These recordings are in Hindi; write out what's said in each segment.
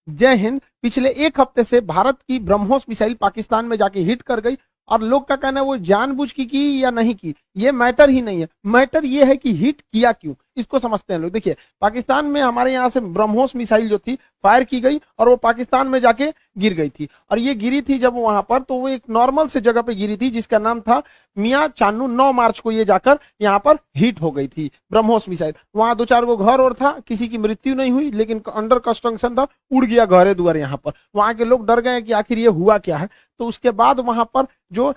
जय हिंद। पिछले एक हफ्ते से भारत की ब्रह्मोस मिसाइल पाकिस्तान में जाके हिट कर गई और लोग का कहना है वो जानबूझ की या नहीं की, ये मैटर ही नहीं है। मैटर ये है कि हिट किया क्यों, इसको समझते हैं लोग। देखिए, पाकिस्तान में हमारे यहाँ से ब्रह्मोस मिसाइल जो थी फायर की गई और वो पाकिस्तान में जाके गिर गई थी। और ये गिरी थी जब वहां पर, तो वो एक नॉर्मल से जगह पे गिरी थी जिसका नाम था मियां चान्नू। 9 मार्च को ये जाकर यहाँ पर हिट हो गई थी ब्रह्मोस मिसाइल। वहां 2-4 गो घर और था, किसी की मृत्यु नहीं हुई, लेकिन अंडर कंस्ट्रक्शन था, उड़ गया घरे दुआर। यहाँ पर वहां के लोग डर गए कि आखिर ये हुआ क्या है। तो उसके बाद वहां पर जो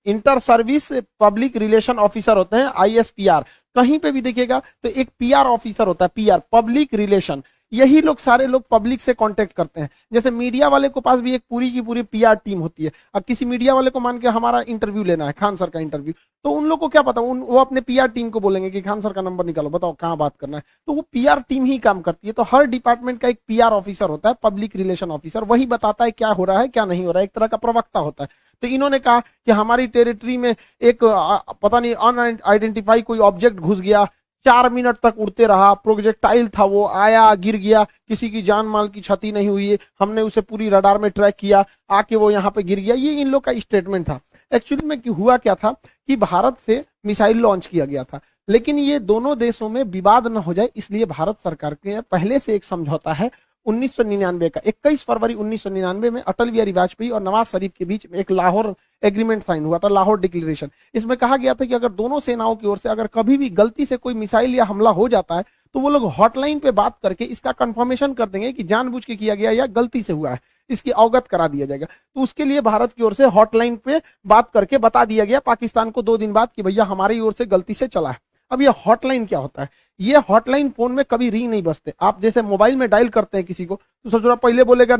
inter service public relation officer होते हैं, ISPR, कहीं पे भी देखिएगा तो एक PR ऑफिसर होता है, PR पब्लिक रिलेशन। यही लोग सारे लोग पब्लिक से कांटेक्ट करते हैं। जैसे मीडिया वाले को पास भी एक पूरी की पूरी PR टीम होती है। अब किसी मीडिया वाले को मान के हमारा इंटरव्यू लेना है, खान सर का इंटरव्यू, तो उन लोग को क्या पता, वो अपने PR टीम को बोलेंगे कि खान सर का नंबर निकालो, बताओ कहाँ बात करना है। तो वो PR टीम ही काम करती है। तो हर डिपार्टमेंट का एक PR ऑफिसर होता है, पब्लिक रिलेशन ऑफिसर, वही बताता है क्या हो रहा है क्या नहीं हो रहा है, एक तरह का प्रवक्ता होता है। तो इन्होंने कहा कि हमारी टेरिटरी में एक पता नहीं अनआइडेंटिफाई कोई ऑब्जेक्ट घुस गया, 4 मिनट तक उड़ते रहा, प्रोजेक्टाइल था, वो आया गिर गया, किसी की जान माल की क्षति नहीं हुई है, हमने उसे पूरी रडार में ट्रैक किया, आके वो यहाँ पे गिर गया। ये इन लोग का स्टेटमेंट था। एक्चुअली में हुआ क्या था कि भारत से मिसाइल लॉन्च किया गया था, लेकिन ये दोनों देशों में विवाद न हो जाए इसलिए भारत सरकार के पहले से एक समझौता है 1999 का। 21 फरवरी 1999 में अटल बिहारी वाजपेयी और नवाज शरीफ के बीच में एक लाहौर एग्रीमेंट साइन हुआ था, लाहौर डिक्लेरेशन। इसमें कहा गया था कि अगर दोनों सेनाओं की ओर से अगर कभी भी गलती से कोई मिसाइल या हमला हो जाता है तो वो लोग हॉटलाइन पे बात करके इसका कंफर्मेशन कर देंगे कि जानबूझ के किया गया या गलती से हुआ है, इसकी अवगत करा दिया जाएगा। तो उसके लिए भारत की ओर से हॉटलाइन पे बात करके बता दिया गया पाकिस्तान को 2 दिन बाद कि भैया हमारी ओर से गलती से चला है। अब ये हॉटलाइन क्या होता है? ये हॉटलाइन फोन में कभी रिंग नहीं बजते। आप जैसे मोबाइल में डायल करते हैं किसी को, तो सोच रहा पहले बोलेगा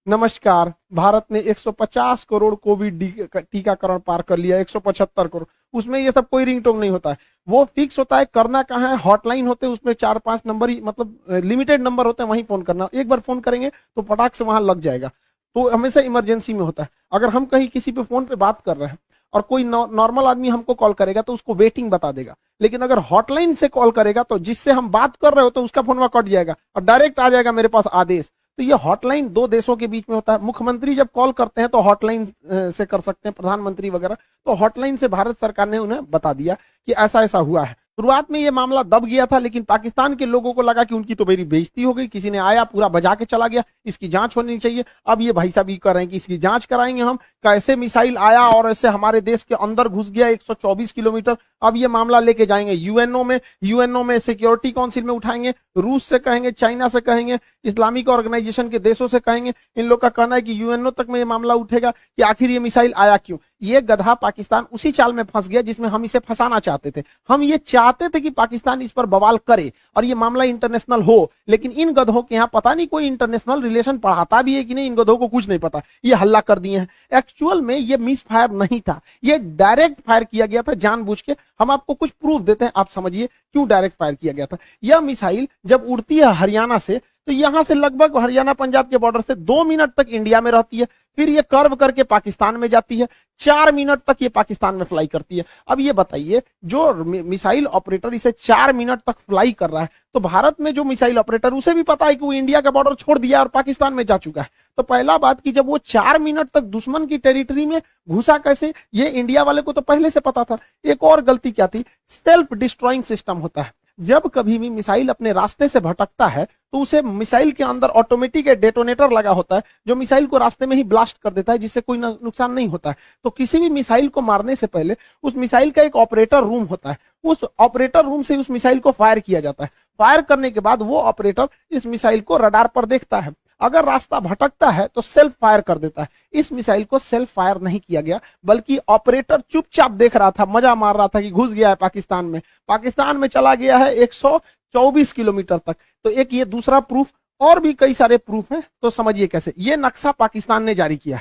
नमस्कार, भारत ने 150 करोड़ कोविड टीकाकरण पार कर लिया, 175 करोड़। उसमें ये सब कोई रिंगटोन नहीं होता है, वो फिक्स होता है। करना कहाँ है, हॉटलाइन होते हैं, उसमें 4-5 नंबर ही, मतलब लिमिटेड नंबर होते हैं, वहीं फोन करना। एक बार फोन करेंगे तो फटाक से वहां लग जाएगा। तो हमेशा इमरजेंसी में होता है। अगर हम कहीं किसी पे फोन पे बात कर रहे हैं और कोई नॉर्मल आदमी हमको कॉल करेगा तो उसको वेटिंग बता देगा, लेकिन अगर हॉटलाइन से कॉल करेगा तो जिससे हम बात कर रहे हो तो उसका फोन वहां कट जाएगा और डायरेक्ट आ जाएगा मेरे पास आदेश। तो ये हॉटलाइन 2 देशों के बीच में होता है। मुख्यमंत्री जब कॉल करते हैं तो हॉटलाइन से कर सकते हैं, प्रधानमंत्री वगैरह। तो हॉटलाइन से भारत सरकार ने उन्हें बता दिया कि ऐसा ऐसा हुआ है। शुरुआत में ये मामला दब गया था, लेकिन पाकिस्तान के लोगों को लगा कि उनकी तो मेरी बेइज्जती हो गई, किसी ने आया पूरा बजा के चला गया, इसकी जांच होनी चाहिए। अब ये भाई साहब ये कर रहे हैं कि इसकी जांच कराएंगे हम, कैसे मिसाइल आया और ऐसे हमारे देश के अंदर घुस गया 124 किलोमीटर। अब ये मामला लेके जाएंगे यूएनओ में सिक्योरिटी काउंसिल में उठाएंगे, रूस से कहेंगे, चाइना से कहेंगे, इस्लामिक ऑर्गेनाइजेशन के देशों से कहेंगे। इन लोग का कहना है कि यूएनओ तक में ये मामला उठेगा कि आखिर ये मिसाइल आया क्यों। ये गधा पाकिस्तान उसी चाल में फंस गया जिसमें हम इसे फंसाना चाहते थे। हम ये चाहते थे कि पाकिस्तान इस पर बवाल करे और ये मामला इंटरनेशनल हो, लेकिन इन गधों के यहाँ पता नहीं कोई इंटरनेशनल रिलेशन पढ़ाता भी है कि नहीं, इन गधों को कुछ नहीं पता, ये हल्ला कर दिए हैं। एक्चुअल में ये मिस फायर नहीं था, ये डायरेक्ट फायर किया गया था जानबूझ के। हम आपको कुछ प्रूफ देते हैं, आप समझिए क्यों डायरेक्ट फायर किया गया था। यह मिसाइल जब उड़ती है हरियाणा से, तो यहां से लगभग हरियाणा पंजाब के बॉर्डर से 2 मिनट तक इंडिया में रहती है, फिर ये कर्व करके पाकिस्तान में जाती है, 4 मिनट तक ये पाकिस्तान में फ्लाई करती है। अब ये बताइए, जो मिसाइल ऑपरेटर इसे 4 मिनट तक फ्लाई कर रहा है, तो भारत में जो मिसाइल ऑपरेटर, उसे भी पता है कि वो इंडिया का बॉर्डर छोड़ दिया और पाकिस्तान में जा चुका है। तो पहला बात कि जब वो 4 मिनट तक दुश्मन की टेरिटरी में घुसा कैसे, ये इंडिया वाले को तो पहले से पता था। एक और गलती क्या थी, सेल्फ डिस्ट्रॉइंग सिस्टम होता है। जब कभी भी मिसाइल अपने रास्ते से भटकता है तो उसे मिसाइल के अंदर ऑटोमेटिक डेटोनेटर लगा होता है जो मिसाइल को रास्ते में ही ब्लास्ट कर देता है, जिससे कोई नुकसान नहीं होता है। तो किसी भी मिसाइल को मारने से पहले उस मिसाइल का एक ऑपरेटर रूम होता है, उस ऑपरेटर रूम से उस मिसाइल को फायर किया जाता है। फायर करने के बाद वो ऑपरेटर इस मिसाइल को रडार पर देखता है, अगर रास्ता भटकता है तो सेल्फ फायर कर देता है। इस मिसाइल को सेल्फ फायर नहीं किया गया, बल्कि ऑपरेटर चुपचाप देख रहा था, मजा मार रहा था कि घुस गया है पाकिस्तान में चला गया है 124 किलोमीटर तक। तो एक ये दूसरा प्रूफ, और भी कई सारे प्रूफ हैं। तो समझिए कैसे। ये नक्शा पाकिस्तान ने जारी किया,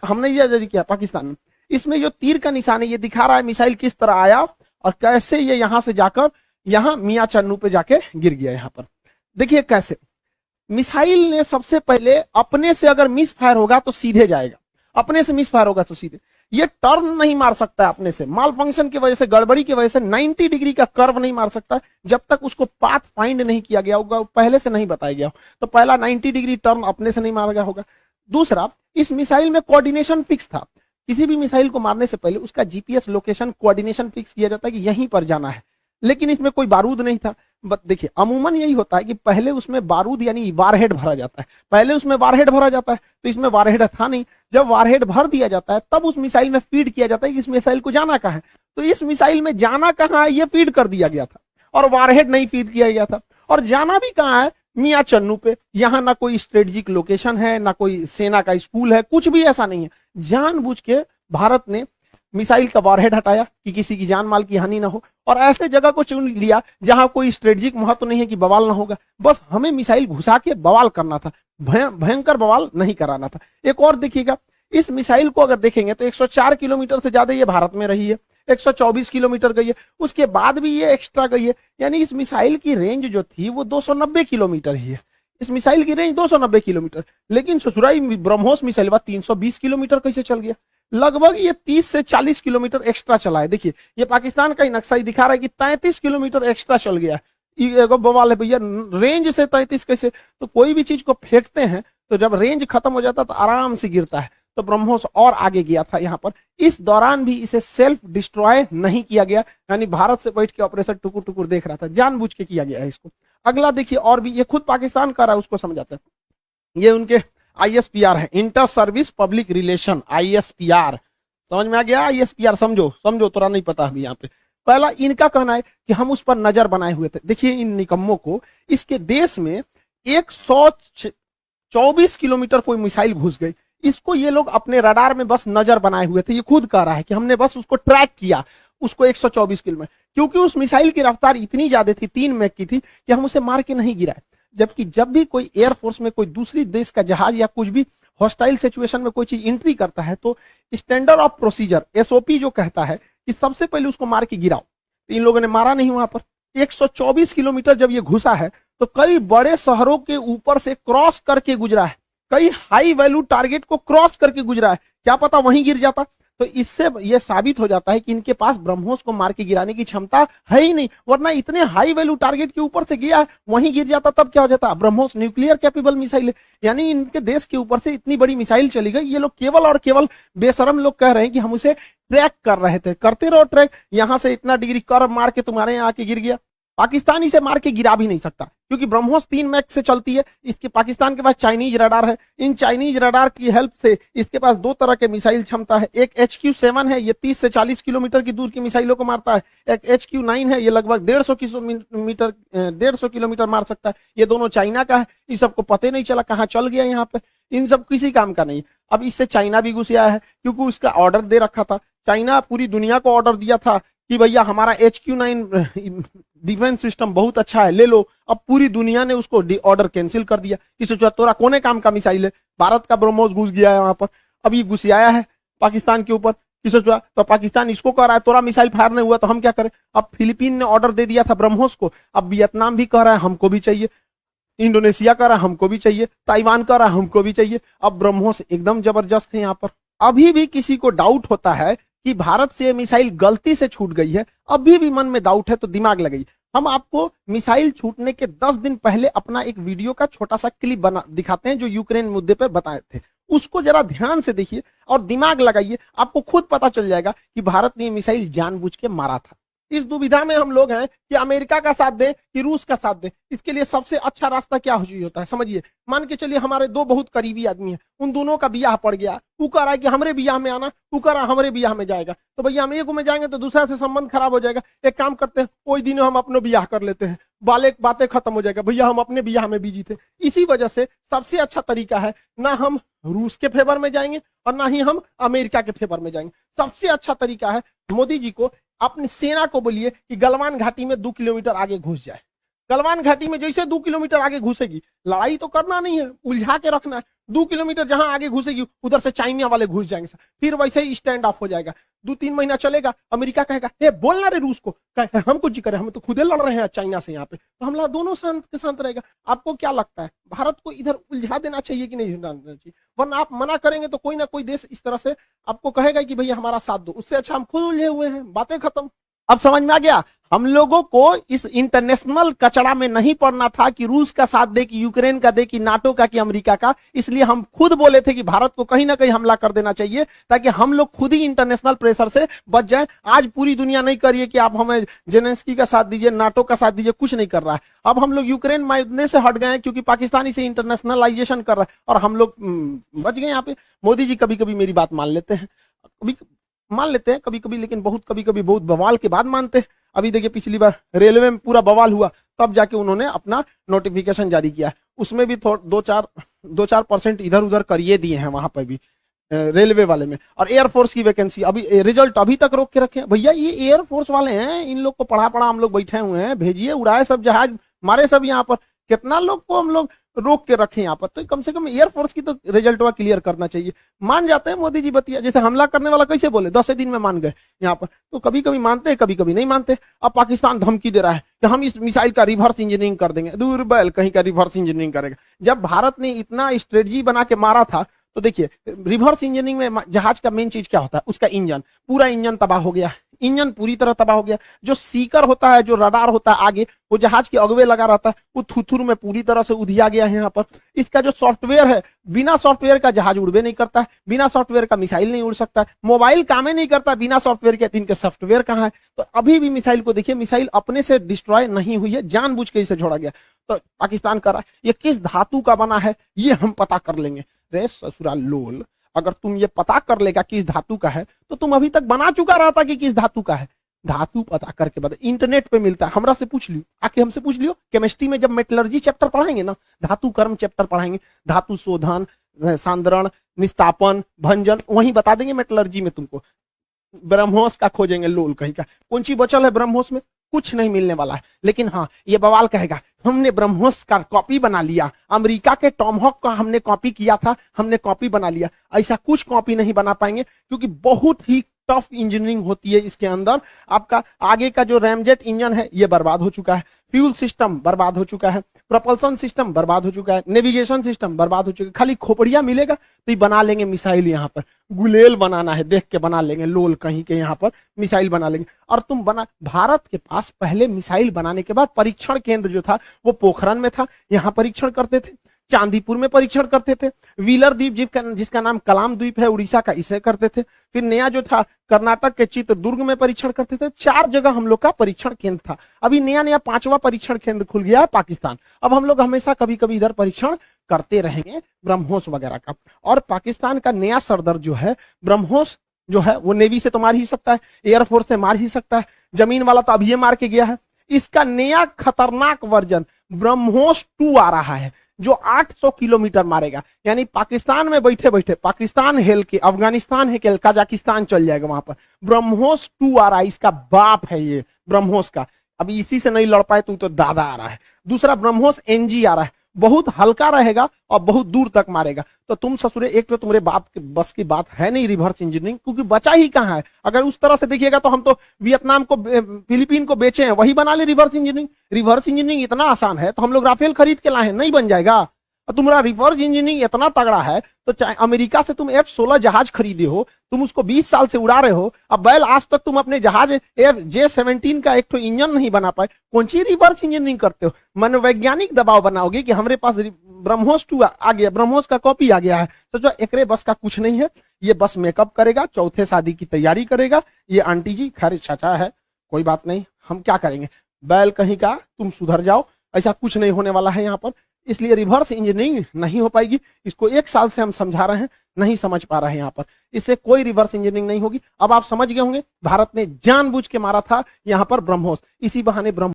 हमने ये जारी किया पाकिस्तान। इसमें जो तीर का निशान है ये दिखा रहा है मिसाइल किस तरह आया और कैसे ये यहां से जाकर यहां मियां चन्नू पे जाके गिर गया। यहां पर देखिए कैसे मिसाइल ने सबसे पहले अपने से अगर मिस फायर होगा तो सीधे जाएगा, अपने से मिस फायर होगा तो सीधे। ये टर्न नहीं मार सकता है अपने से, माल फंक्शन की वजह से, गड़बड़ी की वजह से 90 डिग्री का कर्व नहीं मार सकता जब तक उसको पाथ फाइंड नहीं किया गया होगा, पहले से नहीं बताया गया हो। तो पहला 90 डिग्री टर्न अपने से नहीं मारा गया होगा। दूसरा, इस मिसाइल में कोऑर्डिनेशन फिक्स था। किसी भी मिसाइल को मारने से पहले उसका जीपीएस लोकेशन कोऑर्डिनेशन फिक्स किया जाता है कि यहीं पर जाना है, लेकिन इसमें कोई बारूद नहीं था। देखिए अमूमन यही होता है कि पहले उसमें बारूद यानी वारहेड भरा जाता है, पहले उसमें वारहेड भरा जाता है, तो इसमें वारहेड था नहीं। जब वारहेड भर दिया जाता है तब उस मिसाइल में फीड किया जाता है कि इस मिसाइल को जाना कहाँ है। तो इस मिसाइल में जाना कहाँ है ये फीड कर दिया गया था, और वारहेड नहीं फीड किया गया था। और जाना भी कहाँ है, मियां चन्नू पे। यहाँ ना कोई स्ट्रेटेजिक लोकेशन है, ना कोई सेना का स्कूल है, कुछ भी ऐसा नहीं है। जानबूझ के भारत ने मिसाइल का वारहेड हटाया कि किसी की जान माल की हानि ना हो, और ऐसे जगह को चुन लिया जहां कोई स्ट्रेटेजिक महत्व नहीं है कि बवाल ना होगा। बस हमें मिसाइल घुसा के बवाल करना था, भयंकर बवाल नहीं कराना था। एक और देखिएगा, इस मिसाइल को अगर देखेंगे तो 104 किलोमीटर से ज्यादा ये भारत में रही है, 124 किलोमीटर गई है, उसके बाद भी ये एक्स्ट्रा गई है। यानी इस मिसाइल की रेंज जो थी वो 290 किलोमीटर ही है। इस मिसाइल की रेंज 290 किलोमीटर, लेकिन ससुराई ब्रह्मोस मिसाइल 320 किलोमीटर कैसे चल गया? लगभग ये 30 से 40 किलोमीटर एक्स्ट्रा चला है। देखिए ये पाकिस्तान का ही नक्शा ही दिखा रहा है कि 33 किलोमीटर एक्स्ट्रा चल गया है। बवाल है भैया, रेंज से 33 कैसे? तो कोई भी चीज को फेंकते हैं तो जब रेंज खत्म हो जाता है तो आराम से गिरता है। तो ब्रह्मोस और आगे गया था यहाँ पर। इस दौरान भी इसे सेल्फ डिस्ट्रॉय नहीं किया गया, यानी भारत से बैठ के ऑपरेशन टुकुर टुकुर देख रहा था, जानबूझ के किया गया है इसको। अगला देखिए, और भी ये खुद पाकिस्तान कर रहा है, उसको समझाते हैं। ये उनके ISPR है, inter service public relation, ISPR। समझ में आ गया? ISPR समझो, समझो, थोड़ा नहीं पता अभी यहाँ पे। पहला इनका कहना है कि हम उस पर नजर बनाए हुए थे। देखिए इन निकम्मों को, इसके देश में 124 किलोमीटर कोई मिसाइल घुस गई, इसको ये लोग अपने रडार में बस नजर बनाए हुए थे। ये खुद कह रहा है कि हमने बस उसको ट्रैक किया, उसको 124 किलोमीटर, क्योंकि उस मिसाइल की रफ्तार इतनी ज्यादा थी, 3 मैक की थी, कि हम उसे मार के नहीं गिराए। जबकि जब भी कोई एयरफोर्स में कोई दूसरी देश का जहाज या कुछ भी हॉस्टाइल सिचुएशन में कोई चीज एंट्री करता है तो स्टैंडर्ड ऑफ प्रोसीजर SOP जो कहता है कि सबसे पहले उसको मार के गिराओ। तो इन लोगों ने मारा नहीं वहां पर। 124 किलोमीटर जब ये घुसा है तो कई बड़े शहरों के ऊपर से क्रॉस करके गुजरा है, कई हाई वैल्यू टारगेट को क्रॉस करके गुजरा है। क्या पता वहीं गिर जाता। तो इससे यह साबित हो जाता है कि इनके पास ब्रह्मोस को मार के गिराने की क्षमता है ही नहीं, वरना इतने हाई वैल्यू टारगेट के ऊपर से गया है, वहीं गिर जाता तब क्या हो जाता। ब्रह्मोस न्यूक्लियर कैपेबल मिसाइल है, यानी इनके देश के ऊपर से इतनी बड़ी मिसाइल चली गई। ये लोग केवल और केवल बेशरम लोग कह रहे हैं कि हम उसे ट्रैक कर रहे थे। करते रहो ट्रैक, यहां से इतना डिग्री कर्व मार के तुम्हारे यहाँ आके गिर गया। पाकिस्तान इसे मार के गिरा भी नहीं सकता, क्योंकि ब्रह्मोस 3 मैक से चलती है। इसके पाकिस्तान के पास चाइनीज रडार है, इन चाइनीज रडार की हेल्प से इसके पास 2 तरह के मिसाइल क्षमता है। एक HQ-7 है, ये 30 से 40 किलोमीटर की दूर की मिसाइलों को मारता है। एक HQ-9 है, ये लगभग 150 किलोमीटर मार सकता है। ये दोनों चाइना का है। इस सबको पता नहीं चला कहाँ चल गया यहाँ पे, इन सब किसी काम का नहीं। अब इससे चाइना भी घुस आया है, क्योंकि उसका ऑर्डर दे रखा था। चाइना पूरी दुनिया को ऑर्डर दिया था कि भैया हमारा HQ-9 डिफेंस सिस्टम बहुत अच्छा है, ले लो। अब पूरी दुनिया ने उसको ऑर्डर कैंसिल कर दिया। कि सोचा तोरा कोने काम का मिसाइल है, भारत का ब्रह्मोस घुस गया है वहां पर, अब ये घुस आया है पाकिस्तान के ऊपर। कि सोचा तो पाकिस्तान इसको कह रहा है तोरा मिसाइल फायर नहीं हुआ तो हम क्या करें। अब फिलीपीन ने ऑर्डर दे दिया था ब्रह्मोस को, अब वियतनाम भी कह रहा है हमको भी चाहिए, इंडोनेशिया कह रहा है हमको भी चाहिए, ताइवान कह रहा है हमको भी चाहिए। अब ब्रह्मोस एकदम जबरदस्त है यहाँ पर। अभी भी किसी को डाउट होता है कि भारत से मिसाइल गलती से छूट गई है, अभी भी मन में डाउट है तो दिमाग लगाइए। हम आपको मिसाइल छूटने के 10 दिन पहले अपना एक वीडियो का छोटा सा क्लिप बना दिखाते हैं, जो यूक्रेन मुद्दे पर बताए थे। उसको जरा ध्यान से देखिए और दिमाग लगाइए, आपको खुद पता चल जाएगा कि भारत ने मिसाइल जानबूझ के मारा था। इस दुविधा में हम लोग हैं कि अमेरिका का साथ दें कि रूस का साथ दें। इसके लिए सबसे अच्छा रास्ता क्या होता है समझिए। मान के चलिए हमारे 2 बहुत करीबी आदमी हैं, उन दोनों का ब्याह पड़ गया, वो कह रहा है कि हमरे ब्याह में आना, वो कह रहा है हमरे ब्याह में जाएगा। तो भैया हम एक में जाएंगे तो दूसरा से संबंध खराब हो जाएगा। एक काम करते हैं, कोई दिन हम अपने ब्याह कर लेते हैं, बातें खत्म हो जाएगा। भैया हम अपने ब्याह में बिजी थे। इसी वजह से सबसे अच्छा तरीका है, ना हम रूस के फेवर में जाएंगे और ना ही हम अमेरिका के फेवर में जाएंगे। सबसे अच्छा तरीका है मोदी जी को अपनी सेना को बोलिए कि गलवान घाटी में 2 किलोमीटर आगे घुस जाए। गलवान घाटी में जैसे 2 किलोमीटर आगे घुसेगी, लड़ाई तो करना नहीं है, उलझा के रखना है। 2 किलोमीटर जहां आगे घुसेगी उधर से चाइना वाले घुस जाएंगे सर, फिर वैसे ही स्टैंड ऑफ हो जाएगा। 2-3 महीना चलेगा, अमेरिका कहेगा हे बोलना रे रूस को, हम कुछ करे, हम तो खुदे लड़ रहे हैं चाइना से यहाँ पे, तो हम दोनों शांत के शांत रहेगा। आपको क्या लगता है भारत को इधर उलझा देना चाहिए कि नहीं देना चाहिए? वरना आप मना करेंगे तो कोई ना कोई देश इस तरह से आपको कहेगा कि भैया हमारा साथ दो, उससे अच्छा हम खुद उलझे हुए हैं, बातें खत्म। अब समझ में आ गया, हम लोगों को इस इंटरनेशनल कचड़ा में नहीं पड़ना था कि रूस का साथ दे, कि यूक्रेन का दे, कि नाटो का, कि अमेरिका का। इसलिए हम खुद बोले थे कि भारत को कहीं ना कहीं हमला कर देना चाहिए, ताकि हम लोग खुद ही इंटरनेशनल प्रेशर से बच जाएं। आज पूरी दुनिया नहीं करिए कि आप हमें जेलेंस्की का साथ दीजिए, नाटो का साथ दीजिए, कुछ नहीं कर रहा है। अब हम लोग यूक्रेन मारने से हट गए हैं क्योंकि पाकिस्तान इसे इंटरनेशनलाइजेशन कर रहा है और हम लोग बच गए यहाँ पे। मोदी जी कभी कभी मेरी बात मान लेते हैं, कभी कभी, लेकिन कभी कभी बहुत बवाल के बाद मानते हैं। अभी देखिए पिछली बार रेलवे में पूरा बवाल हुआ, तब जाके उन्होंने अपना नोटिफिकेशन जारी किया, उसमें भी 2-4% इधर उधर करिए दिए हैं वहां पर भी रेलवे वाले में। और एयरफोर्स की वैकेंसी अभी रिजल्ट अभी तक रोक के रखे हैं। भैया ये एयरफोर्स वाले हैं, इन लोग को पढ़ा हम लोग बैठे हुए हैं, भेजिए, उड़ाए सब जहाज, मारे सब यहाँ पर। कितना लोग को हम लोग रोक के रखे यहाँ पर, तो कम से कम एयरफोर्स की तो रिजल्ट हुआ क्लियर करना चाहिए। मान जाते हैं मोदी जी बतिया, जैसे हमला करने वाला कैसे बोले 10 दिन में मान गए यहाँ पर, तो कभी कभी मानते हैं कभी कभी नहीं मानते। अब पाकिस्तान धमकी दे रहा है कि हम इस मिसाइल का रिवर्स इंजीनियरिंग कर देंगे। दूर बैल कहीं का रिवर्स इंजीनियरिंग करेगा, जब भारत ने इतना स्ट्रेटजी बना के मारा था। तो देखिए रिवर्स इंजीनियरिंग में जहाज का मेन चीज क्या होता है, उसका इंजन, पूरा इंजन तबाह हो गया, इंजन पूरी तरह तबाह हो गया। जो सीकर होता है, जो रडार होता है आगे, वो जहाज के अगवे लगा रहता है, वो थुथुर में पूरी तरह से उधिया गया है यहाँ पर। इसका जो सॉफ्टवेयर है, बिना सॉफ्टवेयर का जहाज उड़बे नहीं करता है, बिना सॉफ्टवेयर का मिसाइल नहीं उड़ सकता है, मोबाइल काम नहीं करता बिना सॉफ्टवेयर के। इनके सॉफ्टवेयर कहाँ है? तो अभी भी मिसाइल को देखिए, मिसाइल अपने से डिस्ट्रॉय नहीं हुई है, जानबूझ के इसे छोड़ा गया। तो पाकिस्तान कर रहा है, ये किस धातु का बना है ये हम पता कर लेंगे। रे ससुराल लोल, अगर तुम ये पता कर लेगा किस धातु का है, तो तुम अभी तक बना चुका रहता कि किस धातु का है। धातु पता करके बता, इंटरनेट पे मिलता है, हमरा से पूछ लियो, आके हमसे पूछ लियो। केमिस्ट्री में जब मेटलर्जी चैप्टर पढ़ाएंगे ना, धातु कर्म चैप्टर पढ़ाएंगे, धातु शोधन, सांद्रण, निस्तापन, भंजन, वहीं बता देंगे मेटलर्जी में तुमको। ब्रह्मोस का खोजेंगे लोल कहीं का, कौन सी बचल है ब्रह्मोस में? कुछ नहीं मिलने वाला है। लेकिन हाँ, ये बवाल कहेगा हमने ब्रह्मोस का कॉपी बना लिया, अमेरिका के टॉमहॉक का हमने कॉपी किया था, हमने कॉपी बना लिया। ऐसा कुछ कॉपी नहीं बना पाएंगे, क्योंकि बहुत ही टफ इंजीनियरिंग होती है इसके अंदर। आपका आगे का जो रैमजेट इंजन है ये बर्बाद हो चुका है, फ्यूल सिस्टम बर्बाद हो चुका है, प्रोपल्सन सिस्टम बर्बाद हो चुका है, नेविगेशन सिस्टम बर्बाद हो चुका है। खाली खोपड़िया मिलेगा तो ये बना लेंगे मिसाइल। यहाँ पर गुलेल बनाना है, देख के बना लेंगे, लोल कहीं के यहाँ पर मिसाइल बना लेंगे। और तुम बना, भारत के पास पहले मिसाइल बनाने के बाद परीक्षण केंद्र जो था वो पोखरण में था, यहाँ परीक्षण करते थे, चांदीपुर में परीक्षण करते थे, व्हीलर द्वीप जिसका नाम कलाम द्वीप है उड़ीसा का, इसे करते थे। फिर नया जो था कर्नाटक के चित्रदुर्ग में परीक्षण करते थे। 4 जगह हम लोग का परीक्षण केंद्र था। अभी नया 5वां परीक्षण केंद्र खुल गया है पाकिस्तान। अब हम लोग हमेशा कभी कभी इधर परीक्षण करते रहेंगे ब्रह्मोस वगैरह का। और पाकिस्तान का नया सरदर जो है ब्रह्मोस जो है, वो नेवी से तो मार ही सकता है, एयरफोर्स से मार ही सकता है, जमीन वाला तो अब ये मार के गया है। इसका नया खतरनाक वर्जन ब्रह्मोस 2 आ रहा है, जो 800 किलोमीटर मारेगा। यानी पाकिस्तान में बैठे बैठे पाकिस्तान हेल के, अफगानिस्तान है के, कजाकिस्तान चल जाएगा वहां पर। ब्रह्मोस 2 आ रहा है, इसका बाप है ये ब्रह्मोस का। अभी इसी से नहीं लड़ पाए तो दादा आ रहा है। दूसरा ब्रह्मोस NG आ रहा है, बहुत हल्का रहेगा और बहुत दूर तक मारेगा। तो तुम ससुरे, एक तो तुम्हारे बाप के बस की बात है नहीं रिवर्स इंजीनियरिंग, क्योंकि बचा ही कहाँ है। अगर उस तरह से देखिएगा तो हम तो वियतनाम को, फिलीपीन को बेचे हैं, वही बना ले रिवर्स इंजीनियरिंग। रिवर्स इंजीनियरिंग इतना आसान है तो हम लोग राफेल खरीद के लाए हैं, नहीं बन जाएगा। तुम्हारा रिवर्स इंजीनियरिंग इतना तगड़ा है तो चाहे अमेरिका से तुम F-16 जहाज खरीदे हो, तुम उसको 20 साल से उड़ा रहे हो, अब बैल आज तक तुम अपने जहाज J-17 का एक तो इंजन नहीं बना पाए, कौन सी रिवर्स इंजीनियरिंग करते हो? मनोवैज्ञानिक दबाव बनाओगे कि हमारे पास ब्रह्मोस 2 आ गया, ब्रह्मोस का कॉपी आ गया है, तो जो एकरे बस का कुछ नहीं है। ये बस मेकअप करेगा, चौथे शादी की तैयारी करेगा। ये आंटी जी खैर चाचा है, कोई बात नहीं, हम क्या करेंगे, बैल कहीं का, तुम सुधर जाओ, ऐसा कुछ नहीं होने वाला है यहाँ पर। इसलिए रिवर्स इंजीनियरिंग नहीं हो पाएगी। इसको 1 साल से हम समझा रहे हैं, नहीं समझ पा रहे हैं यहाँ पर। इससे कोई रिवर्स इंजीनियरिंग नहीं होगी। अब आप समझ गए होंगे, भारत ने जानबूझ के मारा था यहाँ पर ब्रह्मोस, इसी बहाने ब्रह्मोस